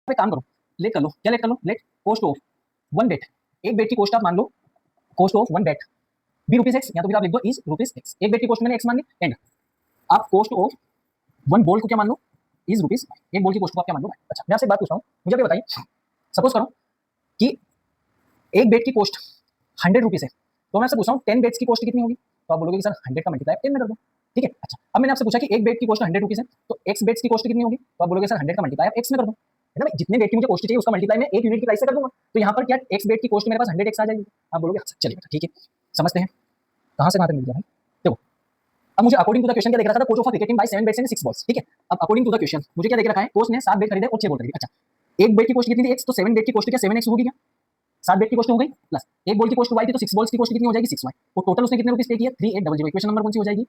पे काम करो, लेट कर लो, क्या लेट कर लो, let cost of one bat, एक बेट की कॉस्ट आप मान लो, cost of one bat be rupees X, या तो फिर आप लिख दो इज रुपीज एक्स, एक बेट की कॉस्ट मैंने एक्स मान ली, एंड आप कॉस्ट ऑफ वन बॉल को क्या मान लो, इज रुपीज, एक बॉल की कॉस्ट को आप क्या मान लो। अच्छा मैं आपसे एक बात पूछ रहा हूँ, मुझे अभी बताइए, सपोज करो कि एक बेट की कॉस्ट 100 रुपीज है, तो मैं आपसे पूछ रहा हूँ 10 बेट्स की कॉस्ट कितनी होगी, तो आप बोलोगे कि सर 100 का मल्टीप्लाई 10 में कर दो, ठीक है। अच्छा अब मैंने आपसे पूछा कि एक बेट की कॉस्ट 100 रुपीज है, तो एक्स बेट्स की कॉस्ट कितनी होगी, तो आप बोलोगे सर 100 का मल्टीप्लाई एक्स में कर दो, है ना, जितने बेट की मुझे कॉस्ट चाहिए उसका मल्टीप्लाई मैं एक यूनिट की प्राइस से कर दूंगा, तो यहाँ पर क्या एक्स बेट की कॉस्ट मेरे पास 100 एक्स आ जाएगी। आप बोलोगे अच्छा चलिए बेटा ठीक है, समझते हैं कहाँ से कहाँ तक मिल गया भाई। देखो अब मुझे अकॉर्डिंग टू द क्वेश्चन क्या देख रखा था, coach of cricketing by 7 bats and 6 balls, ठीक है। अब अकॉर्डिंग टू द क्वेश्चन मुझे क्या देख रखा है, कोच ने 7 बेट खरीदे और 6 बॉल खरीदी। अच्छा एक बेट की कॉस्ट कितनी थी एक्स, तो 7 बेट की कॉस्ट क्या 7x होगी क्या, 7 बेट की कॉस्ट हो गई, प्लस एक बॉल की कॉस्ट y थी, तो 6 बॉल्स की कॉस्ट कितनी हो जाएगी 6y, और टोटल उसने कितने रुपीस पे किया 3800। इक्वेशन नंबर कौन सी हो जाएगी,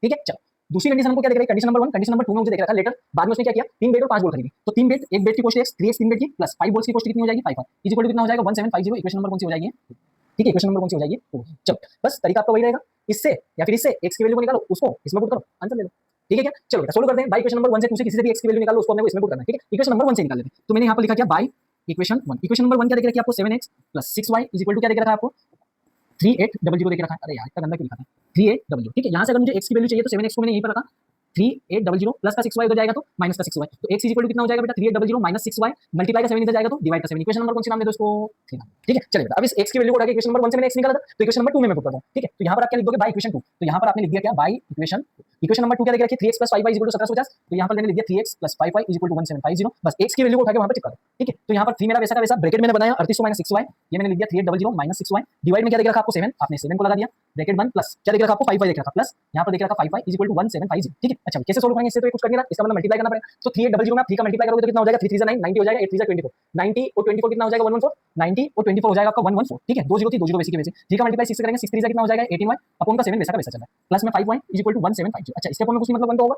ठीक है। चलो दूसरी कंडीशन हमको क्या देख रहा है, कंडीशन नंबर 1, कंडीशन नंबर 2 में मुझे देख रहा था लेटर, बाद में उसने क्या किया 3 बेट और 5 बॉल खरीदी, तो 3 बेट, एक बेट की कॉस्ट x 3x 3 बेट की प्लस 5 बॉल्स की कॉस्ट कितनी हो जाएगी 5 इज इक्वल टू कितना हो जाएगा 1750। इक्वेशन नंबर कौन सी हो जाएगी, ठीक है, इक्वेशन नंबर कौन सी हो जाएगी। चलो बस तरीका आपका वही रहेगा, इससे या फिर इससे x की वैल्यू को निकालो, उसको इसमें पुट करो, आंसर ले लो, ठीक है क्या। चलो बेटा सोल्व करते हैं, बाय इक्वेशन नंबर 1 से 2 से किसी से भी x की वैल्यू निकालो, उसको हमने इसमें पुट करना है, ठीक है। इक्वेशन नंबर 1 से निकाल लेते हैं, तो मैंने यहाँ पर लिखा क्या बाय इक्वेशन 1, इक्वेशन नंबर 1 क्या देख रखा है आपको 7x plus 6y is equal to क्या देख रखा है आपको 3800 देख रखा है। अरे यार इतना गंदा क्यों लिखा था 3800, ठीक है। यहाँ से अगर मुझे x की वैल्यू चाहिए तो 7x को मैंने यहीं पर रखा, 3800 प्लस का 6y उधर जाएगा तो माइनस का 6y, तो x इज इक्वल टू कितना हो जाएगा बेटा 3800 माइनस 6y मल्टीप्लाई का 7 इधर जाएगा तो डिवाइड का 7। इक्वेशन नंबर कौन सी नाम दे दो इसको 3 नाम, ठीक है। चलिए बेटा अब इस x की वैल्यू को उठा के इक्वेशन नंबर 1 से मैंने x निकाला था, तो इक्वेशन नंबर 2 में मैं पुट करता हूं, ठीक है। तो यहां पर आप क्या लिख दोगे बाय इक्वेशन 2, तो यहां पर आपने लिख दिया क्या बाय इक्वेशन, इक्वेशन नंबर 2 क्या देख रखी है 3x 5y 1750, तो यहां पर मैंने लिख दिया 3x 5y 1750, बस x की वैल्यू को उठा के वहां पर चिपका दो, ठीक है। तो यहां पर 3 मेरा वैसा का वैसा ब्रैकेट मैंने बनाया 3800 6y, ये मैंने लिख दिया 3800 6y डिवाइड में क्या देख रखा आपको 7, आपने 7 को लगा दिया ब्रैकेट 1 प्लस क्या देख रखा आपको 5y देख रखा प्लस यहां पर देख रखा 5y 1750, ठीक है। अच्छा कैसे सोल्व करेंगे, इससे तो कुछ करने का, इसका मतलब मल्टीप्लाई करना पड़ेगा, तो 3800 में आप 3 का मल्टीप्लाई करोगे तो कितना हो जाएगा 3 3 9 90 हो जाएगा, 8 3 24 90 और 24 कितना हो जाएगा 114, 90 और 24 हो जाएगा आपका 114, ठीक है। 2 0 थी 2 0 वैसी की वैसी, 3 का मल्टीप्लाई 6 से करेंगे 6 3 कितना हो जाएगा 18y अपॉन का 7 वैसा का वैसा चल रहा है, प्लस में 5y इज इक्वल टू 1750। अच्छा इसके अपॉन में कुछ मतलब 1 तो होगा,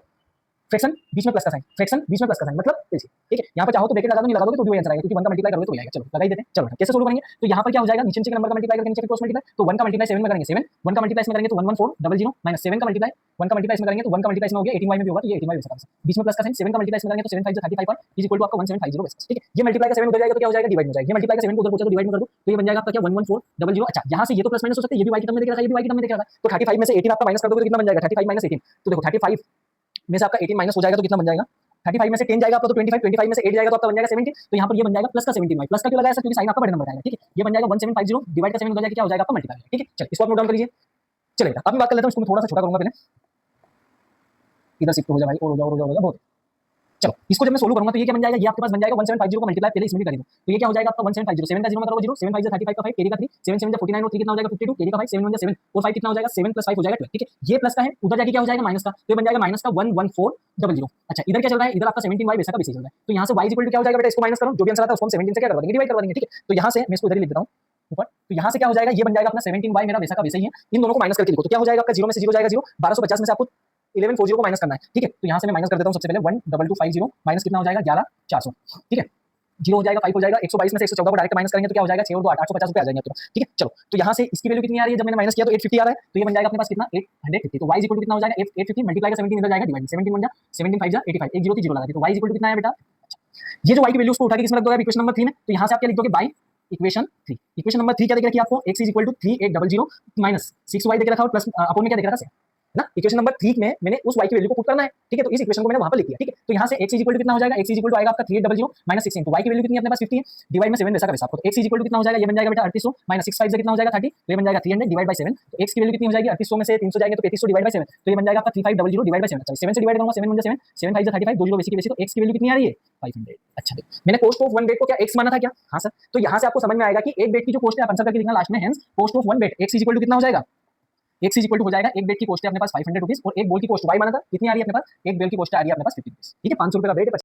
फ्रैक्शन बीच में प्लस का साइन, फ्रैक्शन बीच में प्लस का साइन मतलब ऐसे, ठीक है। यहाँ पर चाहो तो ब्रैकेट लगा दो, नहीं लगा दोगे तो भी वही आंसर आएगा, क्योंकि 1 का मल्टीप्लाई करोगे तो वही आएगा। चलो लगा ही देते हैं, चलो कैसे सोल्व करेंगे, तो यहाँ पर क्या हो जाएगा नीचे के नंबर का मल्टीप्लाई करके नीचे क्रॉस मल्टीप्लाई, तो 1 का मल्टीप्लाई 7 में करेंगे 7, 1 का मल्टीप्लाई में करेंगे तो 11400 माइनस 7 का मल्टीप्लाई 1 का मल्टीप्लाई में करेंगे तो 1 का मल्टीप्लाई में हो गया 18y में भी होगा, तो ये 18y वैसा बीच में प्लस का साइन, 7 का मल्टीप्लाई में करेंगे तो 7 5 35 इज इक्वल टू आपका 1750 बस, ठीक है। ये मल्टीप्लाई का 7 उधर जाएगा तो क्या हो जाएगा डिवाइड हो जाएगा, ये मल्टीप्लाई का 7 को उधर पहुंचा तो डिवाइड में कर दो, तो ये बन जाएगा आपका क्या 11400। अच्छा यहाँ से ये तो प्लस माइनस हो सकता है, ये भी y की टर्म में दिख रहा है, ये भी y की टर्म में दिख रहा है, तो 35 में से 18 आपका माइनस कर दोगे तो कितना बन जाएगा 35 माइनस 18, तो देखो 35 में से आपका 18 माइनस हो जाएगा तो कितना बन जाएगा 35 में से 10 जाएगा आपका तो 25, 25 में से 8 जाएगा तो आपका बन जाएगा 70, तो यहाँ पर ये बन जाएगा प्लस का 17y, प्लस का क्यों लगाया सर क्योंकि साइन आपका बड़े नंबर आएगा, ठीक है। ये बन जाएगा 1750 डिवाइड का 7 हो जाएगा क्या हो जाएगा आपका मल्टीप्लाई, ठीक है। चलिए इसको आप नोट डाउन कर लीजिए। चलिए अब मैं बात कर लेता हूं, इसको मैं थोड़ा सा छोटा करूंगा पहले, इधर शिफ्ट हो जाए भाई, और हो जाएगा बहुत। चलो इसको जब मैं सोल्व करूंगा तो ये क्या बन जाएगा, ये आपके पास बन जाएगा 1750 का मल्टीप्लाई पहले इसमें भी कर दो, तो ये क्या हो जाएगा आपका 1750 7 का 0 में करोगे 0 7 5 35 का 5 कैरी का 3 7 7 49 और 3 कितना हो जाएगा 52 कैरी का 5 7 1 7 और 5 कितना हो जाएगा 7 + 5 हो जाएगा 12, ठीक है। ये प्लस का है उधर जाके क्या हो जाएगा माइनस का, तो ये बन जाएगा माइनस का 11400। अच्छा इधर क्या चल रहा है, इधर आपका 17y वैसा का वैसे चल रहा है, तो यहाँ से y इक्वल टू क्या हो जाएगा बेटा, इसको माइनस करो, जो भी आंसर आता है उसको हम 17 से क्या करवा देंगे डिवाइड करवा देंगे, ठीक है। तो यहाँ से मैं इसको इधर ही लिख देता हूँ ऊपर, तो यहाँ से क्या हो जाएगा ये बन जाएगा अपना 17y मेरा वैसा का वैसा ही है, इन दोनों को माइनस करके लिखो तो क्या हो जाएगा आपका 0 में से 0 जाएगा 0, 1250 में से आपको 1140 को माइनस करना है, ठीक है। तो यहाँ से मैं माइनस कर देता हूँ सबसे पहले 12250 माइनस कितना हो जाएगा 11400, ठीक है। 0 हो जाएगा 5 हो जाएगा, 122 में से 114 को डायरेक्ट माइनस करेंगे तो क्या हो जाएगा 6 और 2 850 रुपए आ जाएंगे आपके पास, ठीक है। चलो तो यहाँ से इसकी वैल्यू कितनी आ रही है, जब मैंने माइनस किया तो 850 आ रहा है, तो ये बन जाएगा अपने पास कितना 850, तो y इक्वल टू कितना हो जाएगा 850 मल्टीप्लाई का 17 इधर जाएगा डिवाइड 17 बन जाएगा 17 5 85 एक 0 थी 0 लगा दी, तो y इक्वल टू कितना है बेटा। ये जो y की वैल्यू उसको उठा के किसमें रख दोगे इक्वेशन नंबर 3 में, तो यहाँ से आप क्या लिख दोगे बाय इक्वेशन 3, इक्वेशन नंबर 3 क्या देख रखी है आपको x is equal to 3800 minus 6y देख रखा है और प्लस अपॉन में क्या देख रखा है ना, इक्वेशन नंबर 3 में मैंने उस y की वैल्यू को पुट करना है, ठीक है। तो इस इक्वेशन को मैंने वहां पर लिख दिया, ठीक है। तो यहाँ से x इज इक्वल टू कितना हो जाएगा, x इज इक्वल टू आएगा आपका 3800 माइनस 16, तो y की वैल्यू कितनी है अपने पास 50 है, डिवाइड में 7 वैसा का वैसा आपको, तो x इज इक्वल टू कितना हो जाएगा, ये बन जाएगा बेटा 3800 माइनस 6 5 से कितना हो जाएगा 30, तो ये बन जाएगा 300 डिवाइड बाय 7, तो x की वैल्यू कितनी हो जाएगी 3800 में से 300 जाएंगे तो 3300 डिवाइड बाय 7, तो ये बन जाएगा आपका 3500 डिवाइड बाय 7। अच्छा 7 से डिवाइड करूंगा 7 बन जाएगा 7 7 5 35 2 0 वैसी की वैसी, तो x की वैल्यू कितनी आ रही है 500। अच्छा मैंने कॉस्ट ऑफ वन बेट को क्या x माना था क्या, हां सर। तो यहां से आपको समझ में आएगा कि एक बेट की जो कॉस्ट है आप आंसर करके लिखना लास्ट में, hence cost of one bat x is equal to कितना हो जाएगा, x इज इक्वल टू हो जाएगा एक बेट की कॉस्ट है अपने पास 500 रुपीस और एक बॉल की कॉस्ट y माना था कितनी आ रही है अपने पास, एक बॉल की कॉस्ट आ रही है अपने पास 50 रुपीस, ठीक है। 500 रुपए का बेट